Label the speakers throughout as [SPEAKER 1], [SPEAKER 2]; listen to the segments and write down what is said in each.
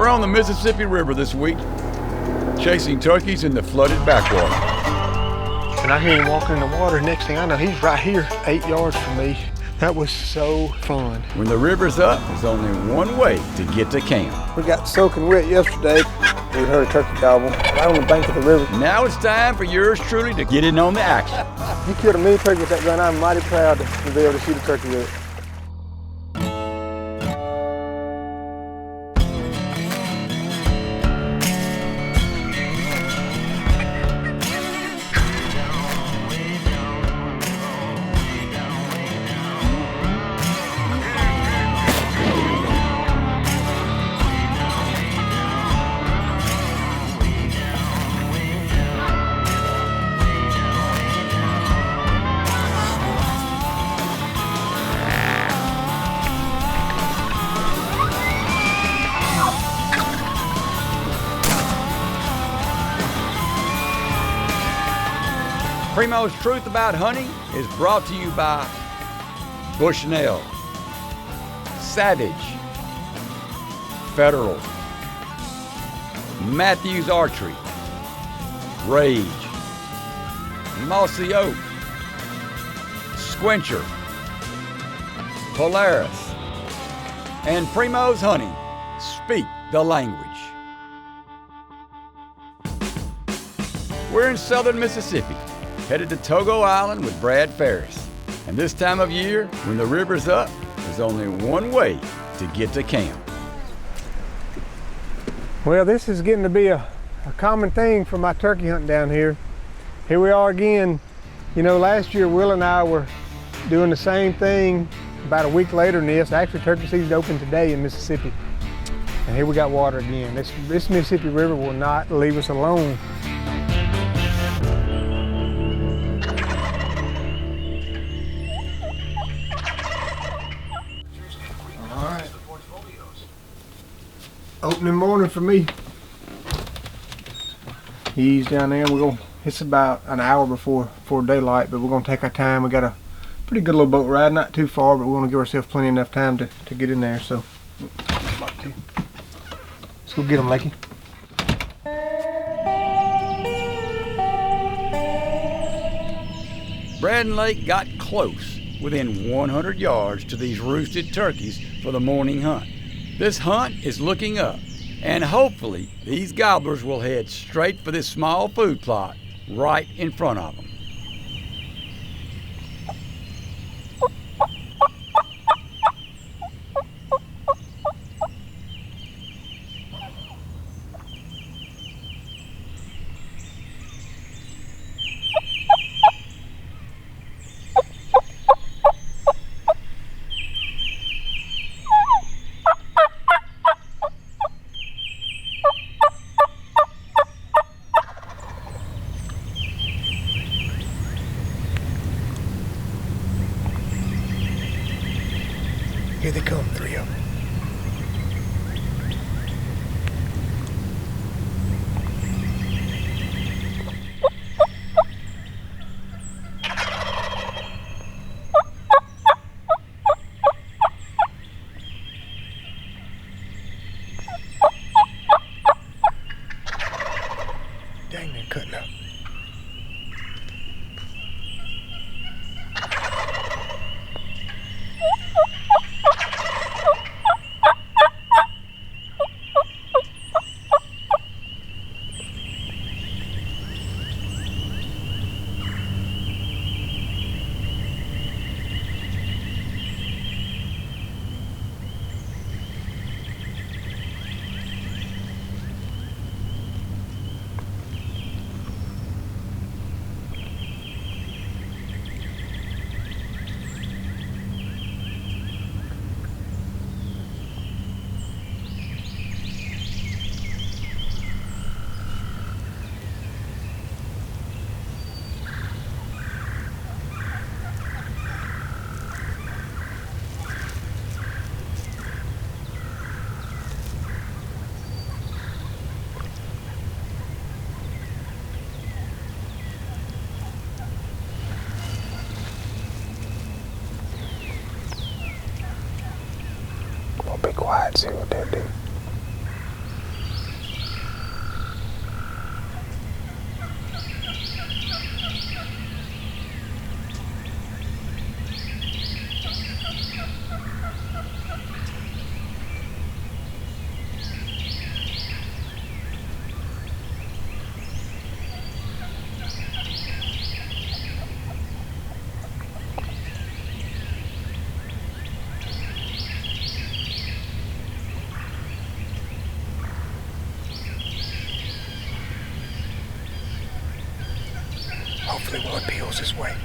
[SPEAKER 1] We're on the Mississippi River this week, chasing turkeys in the flooded backwater.
[SPEAKER 2] And I hear him walking in the water. Next thing I know, he's right here, 8 yards from me. That was so fun.
[SPEAKER 1] When the river's up, there's only one way to get to camp.
[SPEAKER 2] We got soaking wet yesterday. We heard a turkey gobble right on the bank of the river.
[SPEAKER 1] Now it's time for yours truly to get in on the action.
[SPEAKER 2] You killed a mini turkey with that gun. I'm mighty proud to be able to shoot a turkey with it.
[SPEAKER 1] Primos Truth About Hunting is brought to you by Bushnell, Savage, Federal, Matthews Archery, Rage, Mossy Oak, Squincher, Polaris, and Primos Hunting. Speak the language. We're in southern Mississippi, headed to Togo Island with Brad Ferris. And this time of year, when the river's up, there's only one way to get to camp.
[SPEAKER 2] Well, this is getting to be a common thing for my turkey hunting down here. Here we are again. You know, last year Will and I were doing the same thing about a week later than this. Actually, turkey season opened today in Mississippi. And here we got water again. This Mississippi River will not leave us alone. Opening morning for me. He's down there. It's about an hour before daylight, but we're gonna take our time. We got a pretty good little boat ride, not too far, but we want to give ourselves plenty enough time to get in there. So let's go get him, Lakey.
[SPEAKER 1] Brad and Lake got close, within 100 yards to these roosted turkeys for the morning hunt. This hunt is looking up, and hopefully these gobblers will head straight for this small food plot right in front of them.
[SPEAKER 2] Here they come, 3 of them. Dang, they're cutting up. Be quiet, see what they do. hopefully one peels his way.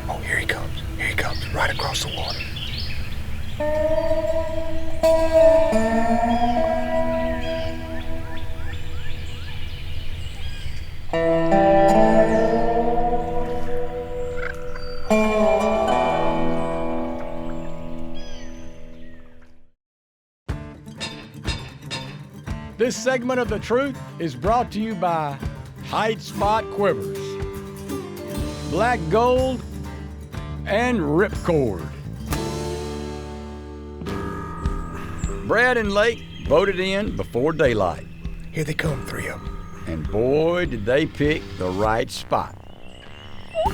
[SPEAKER 2] Oh, here he comes. Here he comes, right across the water.
[SPEAKER 1] This segment of The Truth is brought to you by Height Spot Quivers, Black Gold, and Ripcord. Brad and Lake voted in before daylight.
[SPEAKER 2] Here they come, 3 of them.
[SPEAKER 1] And boy, did they pick the right spot. 3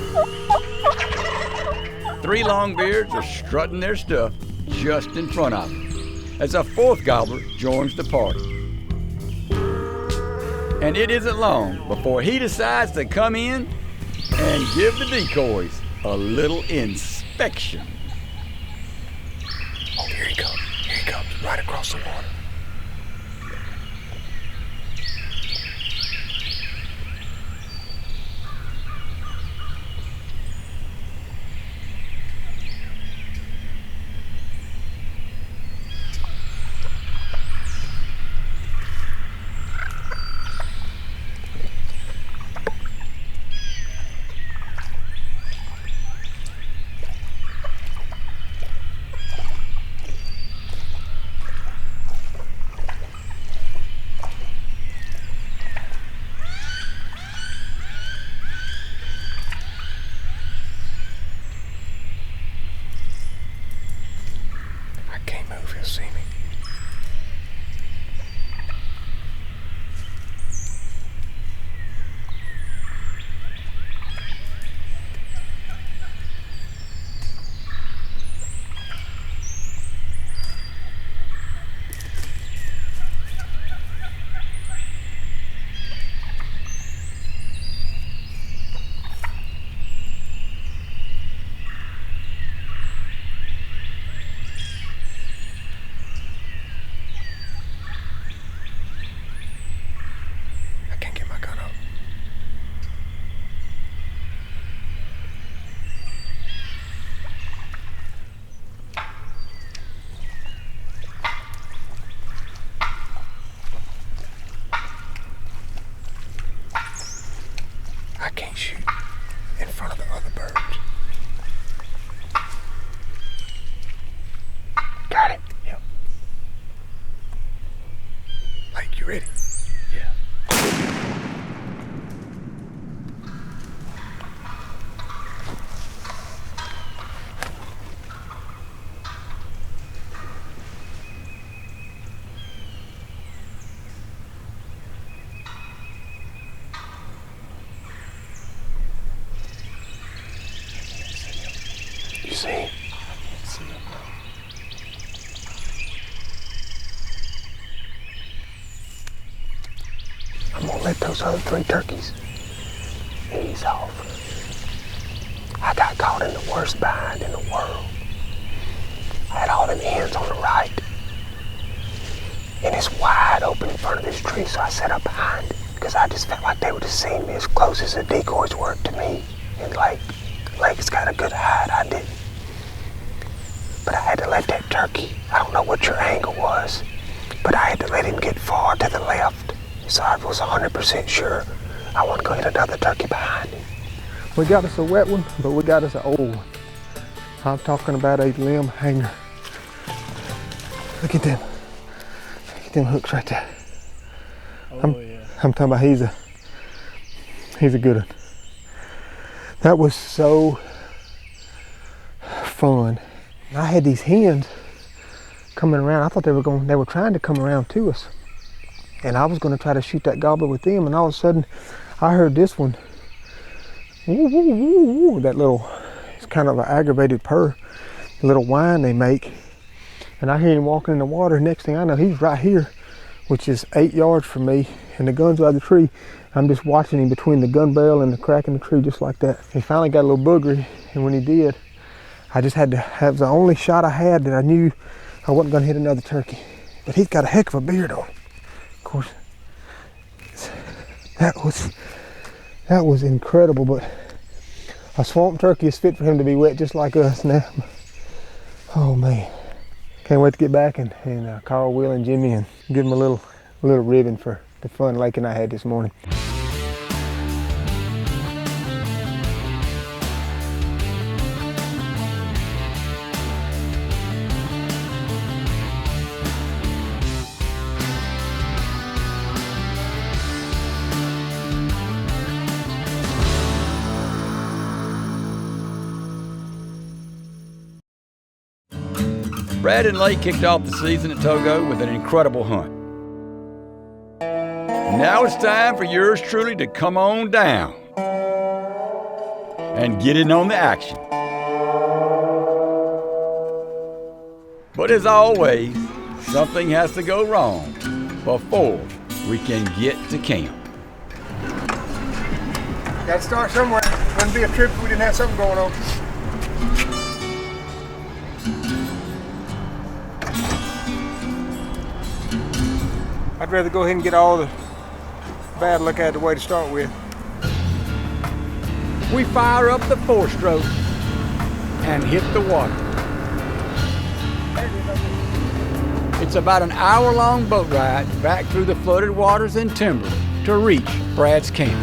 [SPEAKER 1] longbeards are strutting their stuff just in front of them as a 4th gobbler joins the party. And it isn't long before he decides to come in and give the decoys a little inspection.
[SPEAKER 2] Oh, here he comes. Here he comes, right across the water. He'll see me. I can't shoot in front of the other birds. Got it. Yep. Like, you ready?
[SPEAKER 1] Yeah.
[SPEAKER 2] You see? I can't see him, bro. I'm gonna let those other 3 turkeys ease off. I got caught in the worst bind in the world. I had all them hens on the right. And it's wide open in front of this tree, so I set up behind it because I just felt like they would have seen me as close as the decoys were to me. And Lake's got a good hide, I didn't. But I had to let that turkey, I don't know what your angle was, but I had to let him get far to the left. So I was 100% sure I want to go hit another turkey behind him. We got us a wet one, but we got us an old one. I'm talking about a limb hanger. Look at them. Look at them hooks right there. I'm talking about he's a good one. That was so fun. I had these hens coming around. I thought they were trying to come around to us. And I was gonna try to shoot that gobbler with them, and all of a sudden I heard this one, woo, woo, woo, woo, that little, it's kind of an aggravated purr, the little whine they make. And I hear him walking in the water. Next thing I know, he's right here, which is 8 yards from me, and the gun's by the tree. I'm just watching him between the gun barrel and the crack in the tree, just like that. He finally got a little boogery, and when he did, I just had to have the only shot I had that I knew I wasn't gonna hit another turkey. But he's got a heck of a beard on him. Of course, that was incredible, but a swamp turkey is fit for him to be wet just like us now. Oh man. Can't wait to get back and call Will and Jimmy and give them a little ribbon for the fun Lake and I had this morning.
[SPEAKER 1] Brad and Lake kicked off the season at Togo with an incredible hunt. Now it's time for yours truly to come on down and get in on the action. But as always, something has to go wrong before we can get to camp.
[SPEAKER 2] Got to start somewhere. Wouldn't be a trip if we didn't have something going on. I'd rather go ahead and get all the bad luck out of the way to start with.
[SPEAKER 1] We fire up the 4-stroke and hit the water. It's about an hour-long boat ride back through the flooded waters and timber to reach Brad's camp.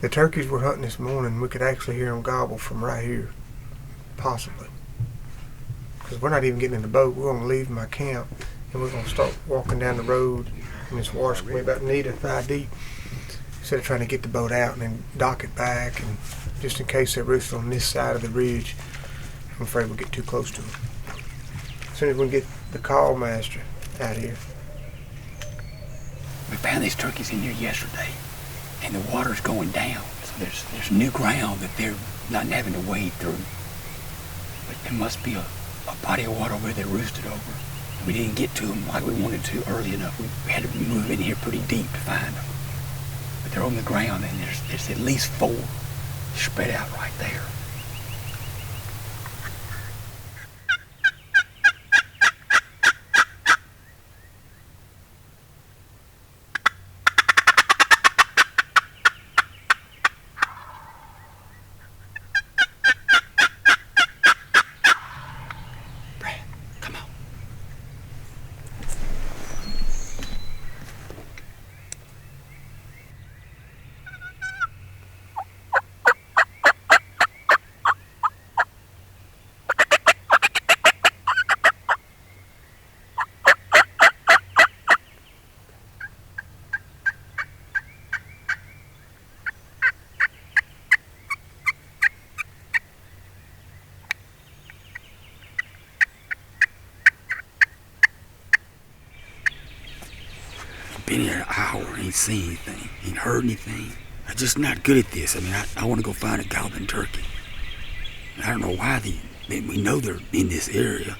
[SPEAKER 2] The turkeys we're hunting this morning, we could actually hear them gobble from right here, possibly. Because we're not even getting in the boat. We're going to leave my camp and we're going to start walking down the road, and this water's going to be about knee to thigh deep, instead of trying to get the boat out and then dock it back, and just in case they roost on this side of the ridge, I'm afraid we'll get too close to them. As soon as we can get the call master out here.
[SPEAKER 3] We found these turkeys in here yesterday, and the water's going down, so there's new ground that they're not having to wade through. But there must be a body of water where they roosted over. We didn't get to them like we wanted to early enough. We had to move in here pretty deep to find them. But they're on the ground, and there's at least 4 spread out right there. Been here an hour, ain't seen anything, ain't heard anything. I'm just not good at this. I mean, I want to go find a gobbling turkey. I don't know why we know they're in this area,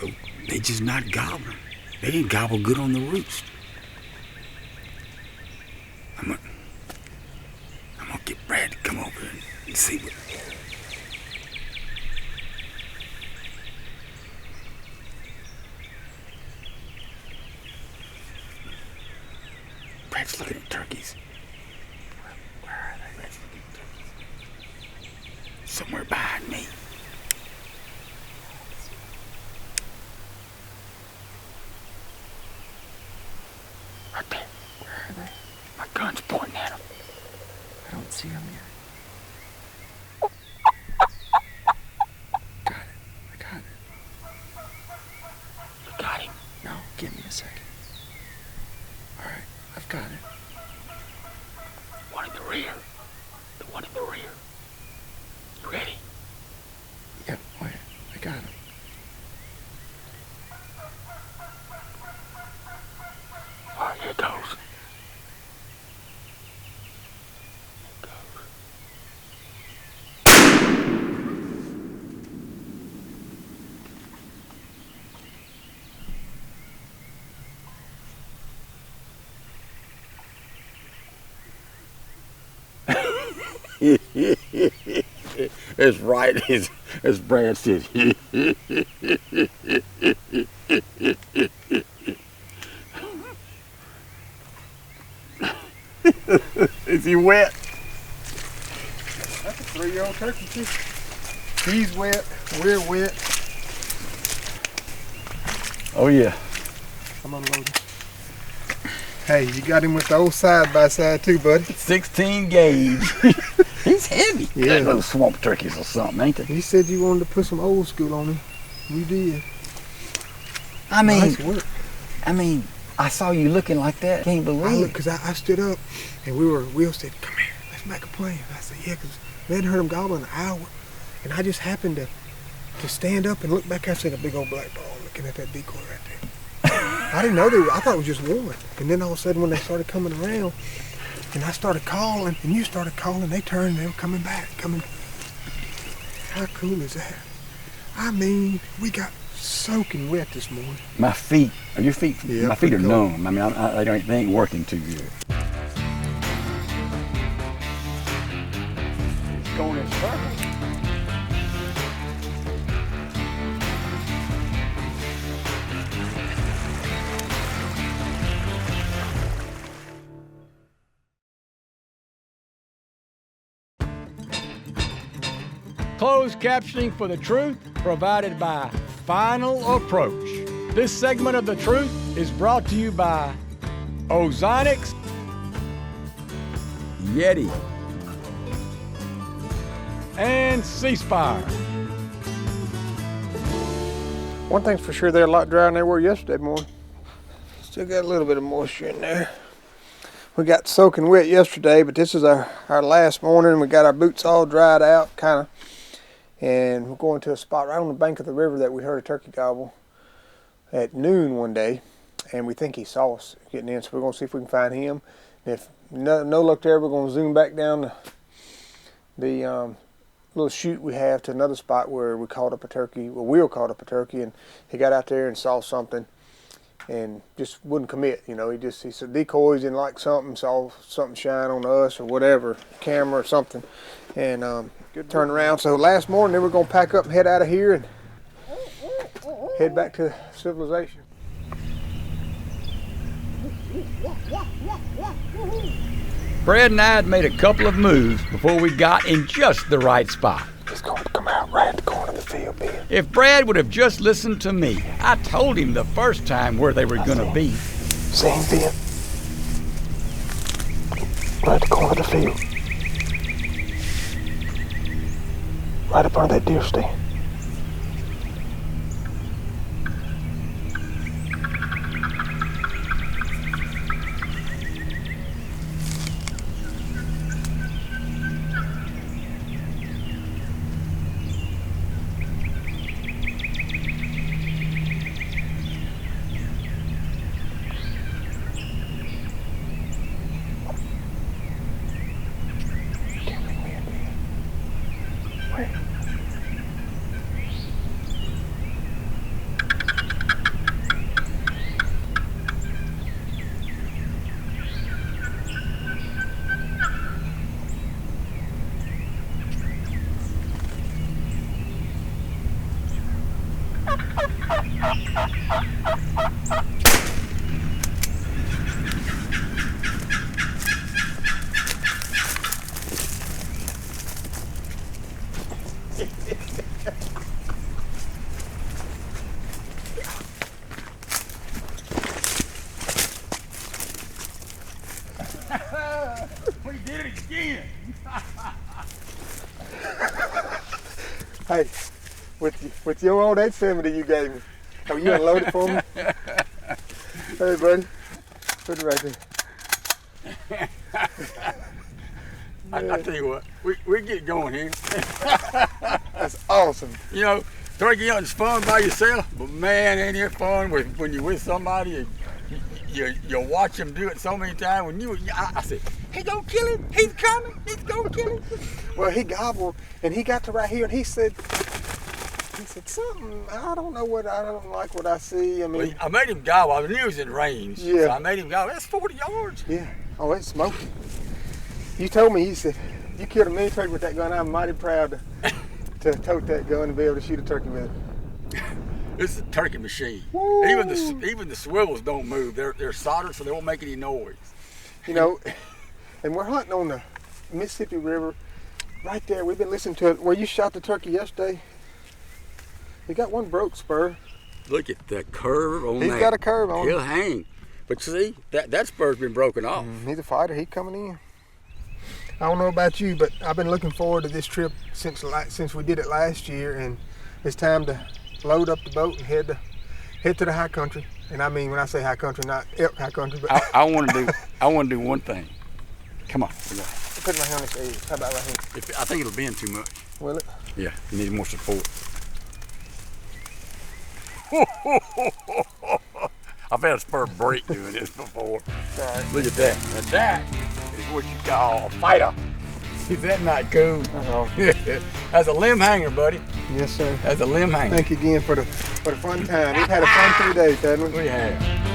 [SPEAKER 3] but they just not gobbling. They didn't gobble good on the roost. I'm gonna get Brad to come over and see what. Brad's looking at turkeys. Where are they? Brad's looking at turkeys. Somewhere behind me. Right there. Where are they? My gun's pointing at them. I don't see them yet. Got it. I got it. You got him? No, give me a second. Alright, I've got it. One in the rear. The one in the rear. You ready?
[SPEAKER 1] It's right as Brad said. Is he wet?
[SPEAKER 2] That's a 3-year-old turkey too. He's wet, we're wet.
[SPEAKER 1] Oh yeah.
[SPEAKER 2] I'm unloading. Hey, you got him with the old side-by-side too, buddy.
[SPEAKER 1] 16 gauge. He's heavy.
[SPEAKER 2] Yeah.
[SPEAKER 1] They're those swamp turkeys or something, ain't they?
[SPEAKER 2] You said you wanted to put some old school on him. You did.
[SPEAKER 1] I mean,
[SPEAKER 2] Nice work.
[SPEAKER 1] I saw you looking like that. Can't
[SPEAKER 2] I
[SPEAKER 1] believe
[SPEAKER 2] looked,
[SPEAKER 1] it.
[SPEAKER 2] because I stood up and Will said, come here, let's make a plan. I said, yeah, because we hadn't heard him gobble in an hour. And I just happened to stand up and look back. I seen a big old black ball looking at that decoy right there. I didn't know I thought it was just one. And then all of a sudden when they started coming around and I started calling and you started calling, they turned and they were coming back. How cool is that? I mean, we got soaking wet this morning.
[SPEAKER 1] My feet, are your feet?
[SPEAKER 2] Yeah,
[SPEAKER 1] my feet are
[SPEAKER 2] pretty cold.
[SPEAKER 1] numb. I mean, they ain't working too good. It's going in circles. Closed captioning for The Truth provided by Final Approach. This segment of The Truth is brought to you by Ozonics, Yeti, and Ceasefire.
[SPEAKER 2] One thing's for sure, they're a lot drier than they were yesterday morning. Still got a little bit of moisture in there. We got soaking wet yesterday, but this is our last morning. We got our boots all dried out, kind of. And we're going to a spot right on the bank of the river that we heard a turkey gobble at noon one day. And we think he saw us getting in, so we're going to see if we can find him. And if no luck there, we're going to zoom back down the little chute we have to another spot where we caught up a turkey. Well, Will caught up a turkey, and he got out there and saw something and just wouldn't commit. You know, he said decoys and like something, saw something shine on us or whatever, camera or something, and turned around. So last morning, then we're going to pack up and head out of here and head back to civilization.
[SPEAKER 1] Brad and I had made a couple of moves before we got in just the right spot.
[SPEAKER 2] It's going to come out right at the corner of the field, Ben.
[SPEAKER 1] If Brad would have just listened to me, I told him the first time where they were gonna be.
[SPEAKER 2] See him, Ben? Right at the corner of the field. Right up under that deer stand.
[SPEAKER 1] We did it again.
[SPEAKER 2] Hey, with your old 870 you gave me. Oh, you unload it for me? Hey, buddy. Put it right there.
[SPEAKER 1] I tell you what, we get going here.
[SPEAKER 2] That's awesome.
[SPEAKER 1] You know, turkey hunting's fun by yourself, but man, ain't it fun when you're with somebody and you watch them do it so many times. I said, he gonna kill him, he's coming, he's gonna kill him.
[SPEAKER 2] Well, he gobbled, and he got to right here, and he said something. I don't like what I see. I mean,
[SPEAKER 1] Well, I made him gobble. I knew he was in range.
[SPEAKER 2] Yeah.
[SPEAKER 1] So I made him gobble. That's 40 yards.
[SPEAKER 2] yeah. Oh, it's smoking. You told me, he said, You killed a mean turkey with that gun. I'm mighty proud to tote that gun and be able to shoot a turkey with it.
[SPEAKER 1] This is a turkey machine.
[SPEAKER 2] Woo.
[SPEAKER 1] Even the swivels don't move. They're soldered so they won't make any noise.
[SPEAKER 2] You know, and we're hunting on the Mississippi River right there. We've been listening to it where you shot the turkey yesterday. He got one broke spur.
[SPEAKER 1] Look at the curve on that.
[SPEAKER 2] He's got a curve on him.
[SPEAKER 1] He'll hang. But see, that spur's been broken off.
[SPEAKER 2] He's a fighter. He's coming in. I don't know about you, but I've been looking forward to this trip since we did it last year, and it's time to load up the boat and head to the high country. And I mean, when I say high country, not elk high country, but
[SPEAKER 1] I want to do one thing. Come on.
[SPEAKER 2] Put my hand on his ears. How about right here?
[SPEAKER 1] I think it'll bend too much.
[SPEAKER 2] Will it?
[SPEAKER 1] Yeah, you need more support. I've had a spur break doing this before.
[SPEAKER 2] Right.
[SPEAKER 1] Look at that. Now that is what you call a fighter. Is that not cool? That's a limb hanger, buddy.
[SPEAKER 2] Yes, sir.
[SPEAKER 1] That's a limb hanger.
[SPEAKER 2] Thank you again for the fun time. We've had a fun 3 days, haven't we?
[SPEAKER 1] We have.